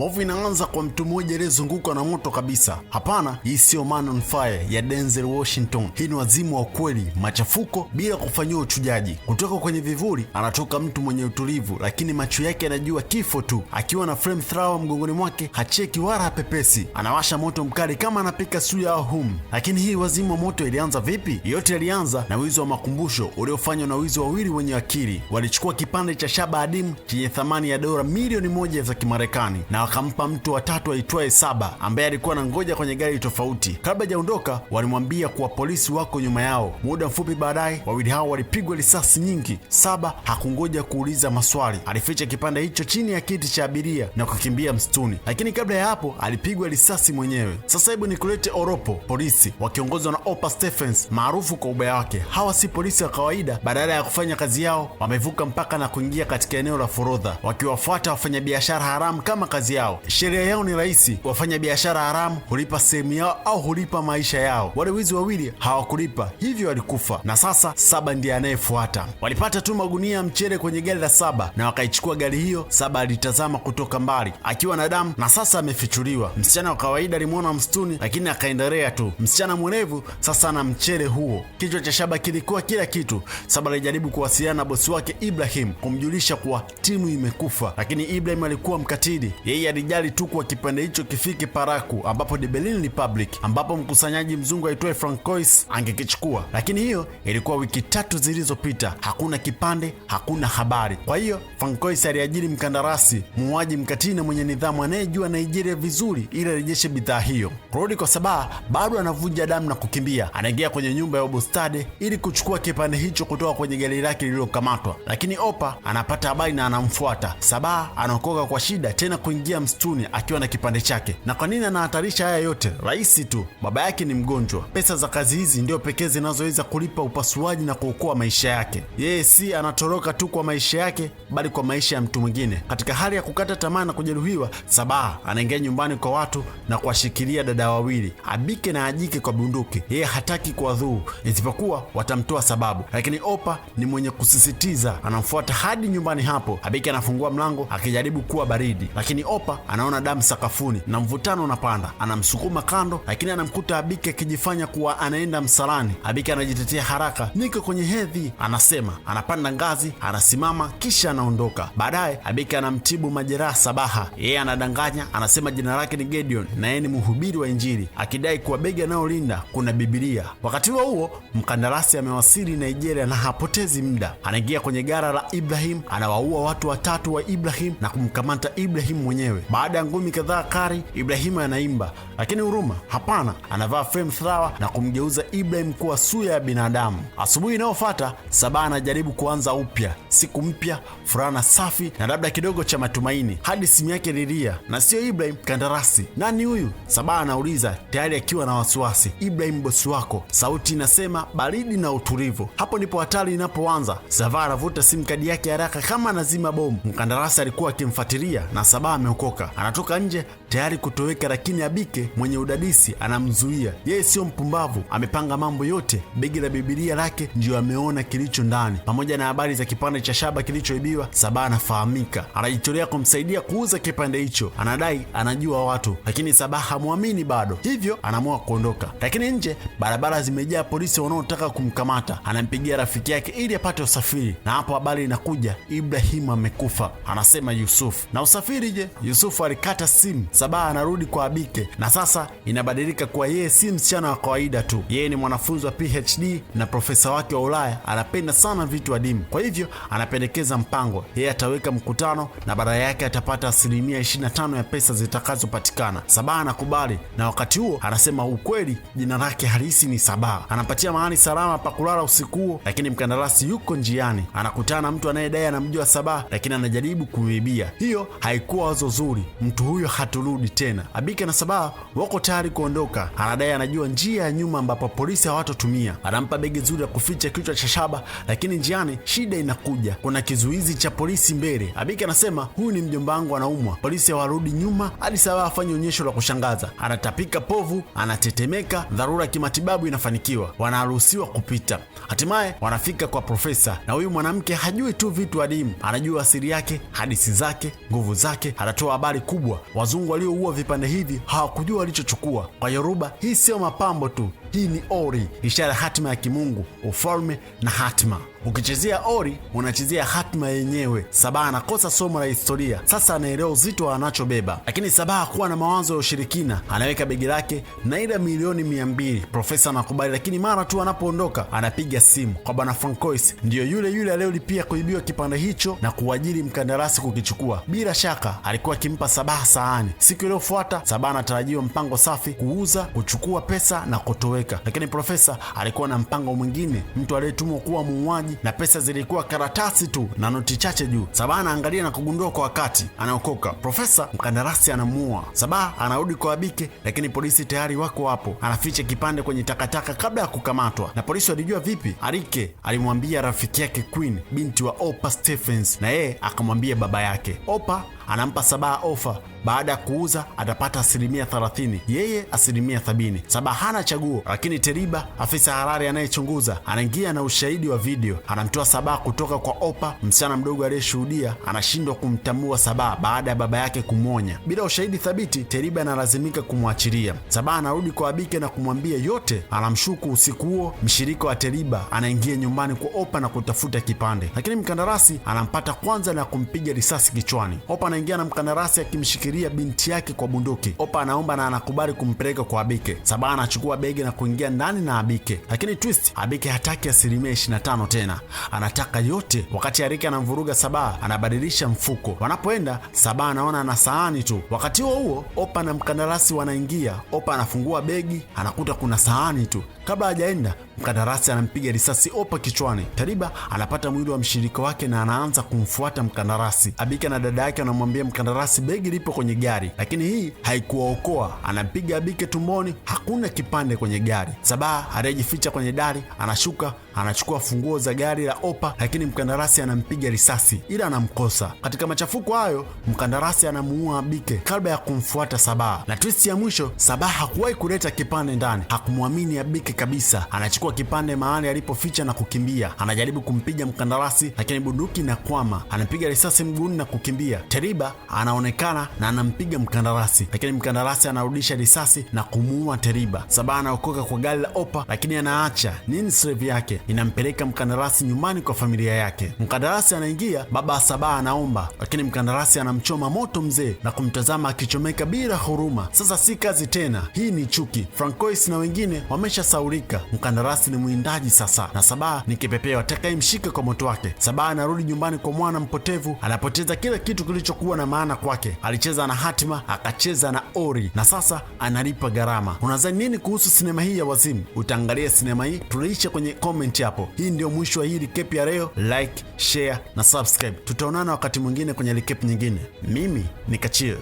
Movie inaanza kwa mtu mmoja aliyezungukwa na moto kabisa. Hapana, hii sio Man on Fire ya Denzel Washington. Hii ni wazimu wa kweli, machafuko bila kufanyiwa uchujaji. Kutoka kwenye vivuli anatoka mtu mwenye utulivu, lakini macho yake yanajua kifo tu. Akiwa na flamethrower mgongoni mwake, hacheki wala hapepesi. Anawasha moto mkali kama anapika suya au hum. Lakini hii wazimu wa moto ilianza vipi? Yote ilianza na wizi wa makumbusho uliofanywa na wizi wawili wenye akili. Walichukua kipande cha shaba adimu chenye thamani ya dola milioni 1 za Kimarekani na wakampa mtu watatu aitwaye Saba ambaye alikuwa na ngoja kwenye gari tofauti. Kabla hajaondoka, walimwambia kuwa polisi wako nyuma yao. Muda mfupi baadaye, wawili hao walipigwa risasi nyingi. Saba hakungoja kuuliza maswali, alificha kipande hicho chini ya kiti cha abiria na kukimbia msituni. Lakini kabla ya hapo alipigwa risasi mwenyewe. Sasa hebu nikulete Oropo, polisi wakiongozwa na Opa Stephens maarufu kwa ubaya wake. Hawa si polisi wa kawaida. Badala ya kufanya kazi yao, wamevuka mpaka na kuingia katika eneo la forodha, wakiwafuata wafanyabiashara haramu kama kazi yao. Sheria yao ni rahisi: wafanyabiashara haramu hulipa sehemu yao au hulipa maisha yao. Wale wizi wawili hawakulipa, hivyo walikufa, na sasa Saba ndiye anayefuata. Walipata tu magunia ya mchele kwenye gari la Saba na wakaichukua gari hiyo. Saba alitazama kutoka mbali akiwa na damu, na sasa amefichuliwa. Msichana wa kawaida alimwona msituni, lakini akaendelea tu. Msichana mwerevu sasa na mchele huo. Kichwa cha Saba kilikuwa kila kitu. Saba alijaribu kuwasiliana na bosi wake Ibrahim kumjulisha kuwa timu imekufa, lakini Ibrahim alikuwa mkatili. Yeye alijali tu kwa kipande hicho kifike Paraku, ambapo the Berlin Republic, ambapo mkusanyaji mzungu aitwaye Francois angekichukua. Lakini hiyo ilikuwa wiki 3 zilizopita. Hakuna kipande, hakuna habari. Kwa hiyo Francois aliajiri mkandarasi muuaji mkatili na mwenye nidhamu anayejua Nigeria vizuri ili arejeshe bidhaa hiyo. Kurudi kwa Saba, bado anavuja damu na kukimbia. Anaingia kwenye nyumba ya Obostade ili kuchukua kipande hicho kutoka kwenye gari lake lililokamatwa, lakini Opa anapata habari na anamfuata. Saba anaokoka kwa shida tena kuingia msituni akiwa na kipande chake. Na kwa nini anahatarisha haya yote? Rahisi tu, baba yake ni mgonjwa. Pesa za kazi hizi ndio pekee zinazoweza kulipa upasuaji na kuokoa maisha yake. Yeye si anatoroka tu kwa maisha yake, bali kwa maisha ya mtu mwingine. Katika hali ya kukata tamaa na kujeruhiwa, Saba anaingia nyumbani kwa watu na kuwashikilia dada wawili, Abike na Ajike, kwa bunduki. Yeye hataki kuwadhuru isipokuwa watamtoa sababu, lakini Opa ni mwenye kusisitiza. Anamfuata hadi nyumbani hapo. Abike anafungua mlango akijaribu kuwa baridi, lakini Opa anaona damu sakafuni na mvutano unapanda. Anamsukuma kando, lakini anamkuta Abike akijifanya kuwa anaenda msalani. Abike anajitetea haraka, niko kwenye hedhi, anasema. Anapanda ngazi, anasimama, kisha anaondoka. Baadaye Abike anamtibu majeraha Sabaha. Yeye anadanganya, anasema jina lake ni Gideon na yeye ni mhubiri wa Injili, akidai kuwa begi anayolinda kuna Biblia. Wakati huo huo, mkandarasi amewasili Nigeria na hapotezi muda. Anaingia kwenye gara la Ibrahim, anawaua watu watatu wa Ibrahim na kumkamata Ibrahim mwenyewe. Baada ya ngumi kadhaa kari, Ibrahim anaimba, lakini huruma hapana. Anavaa flamethrower na kumgeuza Ibrahim kuwa suya ya binadamu. Asubuhi inayofuata, Saba anajaribu kuanza upya, siku mpya, furaha safi na labda kidogo cha matumaini, hadi simu yake lilia, na sio Ibrahim kandarasi. Nani huyu? Saba anauliza, tayari akiwa na wasiwasi. Ibrahim bosi wako. Sauti inasema baridi na utulivu. Hapo ndipo hatari inapoanza. Saba anavuta simu kadi yake haraka kama anazima bomu. Mkandarasi alikuwa akimfuatilia na Saba ameokoka. Anatoka nje tayari kutoweka, lakini Abike mwenye udadisi anamzuia. Yeye sio mpumbavu, amepanga mambo yote. Begi la Biblia lake ndio ameona kilicho ndani, pamoja na habari za kipande cha shaba kilichoibiwa. Saba anafahamika, anajitolea kumsaidia kuuza kipande hicho. Anadai anajua watu, lakini Saba hamwamini bado, hivyo anaamua kuondoka. Lakini nje barabara zimejaa polisi wanaotaka kumkamata. Anampigia rafiki yake ili apate usafiri, na hapo habari inakuja, Ibrahim amekufa. Anasema Yusuf, na usafiri je? Yusuf alikata simu. Saba anarudi kwa Abike na sasa inabadilika kuwa yeye si msichana wa kawaida tu. Yeye ni mwanafunzi wa PhD na profesa wake wa Ulaya anapenda sana vitu adimu. Kwa hivyo anapendekeza mpango, yeye ataweka mkutano na badala yake atapata 25% ya pesa zitakazopatikana. Saba anakubali, na wakati huo anasema ukweli, jina lake halisi ni Saba. Anapatia mahali salama pa kulala usiku huo, lakini mkandarasi yuko njiani. Anakutana na mtu anayedai anamjua Saba, lakini anajaribu kumwibia. Hiyo haikuwa wazo zuri, mtu huyo haturudi tena. Abike na Saba wako tayari kuondoka. Anadai anajua njia ya nyuma ambapo polisi hawatotumia. Anampa begi zuri la kuficha kichwa cha Shaba, lakini njiani shida inakuja. Kuna kizuizi cha polisi mbele. Abike anasema huyu ni mjomba wangu anaumwa. Polisi hawarudi nyuma hadi Saba afanye onyesho la kushangaza. Anatapika povu, anatetemeka. Dharura ya kimatibabu inafanikiwa, wanaruhusiwa kupita. Hatimaye wanafika kwa profesa, na huyu mwanamke hajui tu vitu adimu, anajua asili yake, hadithi zake, nguvu zake. Anatoa ikatoa habari kubwa. Wazungu walioua vipande hivi hawakujua walichochukua. Kwa Yoruba, hii sio mapambo tu, hii ni ori, ishara hatima ya kimungu, ufalme na hatima. Ukichezea ori unachezea hatima yenyewe. Sabaa anakosa somo la historia, sasa anaelewa uzito anachobeba. Lakini Sabaa hakuwa na mawazo ya ushirikina. Anaweka begi lake na ile milioni 200. Profesa anakubali, lakini mara tu anapoondoka anapiga simu kwa bwana Francois, ndiyo yule aliyolipia kuibiwa kipande hicho na kuajiri mkandarasi kukichukua. Bila shaka alikuwa akimpa Sabaa sahani. Siku iliyofuata Sabaa anatarajiwa mpango safi: kuuza, kuchukua pesa na kutoweka. Lakini profesa alikuwa na mpango mwingine, mtu aliyetumwa kuwa muuaji, na pesa zilikuwa karatasi tu na noti chache juu. Sabaa anaangalia na kugundua kwa wakati, anaokoka. Profesa, mkandarasi anamuua. Sabaa anarudi kwa Abike, lakini polisi tayari wako hapo. Anaficha kipande kwenye takataka kabla ya kukamatwa. Na polisi walijua vipi? Arike alimwambia rafiki yake Queen, binti wa Opa Stephens, na yeye akamwambia baba yake. Opa anampa Sabaa ofa, baada ya kuuza atapata 30%, yeye 70%. Sabaa hana chaguo, lakini Teriba, afisa halali anayechunguza, anaingia na ushahidi wa video. Anamtoa Sabaa kutoka kwa Opa. Msichana mdogo aliyeshuhudia anashindwa kumtambua Sabaa baada ya baba yake kumwonya. Bila ushahidi thabiti, Teriba analazimika kumwachilia. Sabaa anarudi kwa Abike na kumwambia yote. Anamshuku usiku huo mshirika wa Teriba anaingia nyumbani kwa Opa na kutafuta kipande, lakini mkandarasi anampata kwanza na kumpiga risasi kichwani. Opa anaingia na mkandarasi akimshikilia binti yake kwa bunduki. Opa anaomba na anakubali kumpeleka kwa Abike. Sabaa anachukua begi na kuingia ndani na Abike, lakini twist, Abike hataki 25% tena, anataka yote. Wakati Arike anamvuruga Sabaa, anabadilisha mfuko. Wanapoenda, Sabaa anaona ana sahani tu. Wakati huo Opa na mkandarasi wanaingia. Opa anafungua begi, anakuta kuna sahani tu. Kabla hajaenda, mkandarasi anampiga risasi Opa kichwani. Teriba anapata mwili wa mshirika wake na anaanza kumfuata mkandarasi. Abike na dada yake anamwambia mkandarasi begi lipo kwenye gari, lakini hii haikuwaokoa. Anampiga Abike tumboni, hakuna kipande kwenye gari. Sabaa aliyejificha kwenye dari anashuka, anachukua funguo za gari la Opa, lakini mkandarasi anampiga risasi ila anamkosa. Katika machafuko hayo, mkandarasi anamuua Abike kabla ya kumfuata Sabaa. Na twist ya mwisho, Sabaa hakuwahi kuleta kipande ndani, hakumwamini Abike kabisa. Anachukua kipande mahali alipoficha na kukimbia. Anajaribu kumpiga mkandarasi, lakini bunduki inakwama. Anapiga risasi mguuni na kukimbia. Teriba anaonekana na anampiga mkandarasi, lakini mkandarasi anarudisha risasi na kumuua Teriba. Sabaa anaokoka kwa gari la Opa, lakini anaacha nini slave yake inampeleka mkandarasi nyumbani kwa familia yake. Mkandarasi anaingia, baba Sabaa anaomba, lakini mkandarasi anamchoma moto mzee na kumtazama akichomeka bila huruma. Sasa si kazi tena, hii ni chuki. Francois na wengine wameshasaulika. Mkandarasi ni mwindaji sasa, na Sabaa ni kipepeo atakayemshika kwa moto wake. Sabaa anarudi nyumbani kwa mwana mpotevu, anapoteza kila kitu kilichokuwa na maana kwake. Alicheza na hatima, akacheza na ori, na sasa analipa gharama. Unadhani nini kuhusu sinema hii ya wazimu? Utaangalia sinema hii? Tunaisha kwenye comment hapo. Hii ndio mwisho wa hii recap ya leo. Like, share na subscribe. Tutaonana wakati mwingine kwenye recap nyingine. Mimi ni Kachil.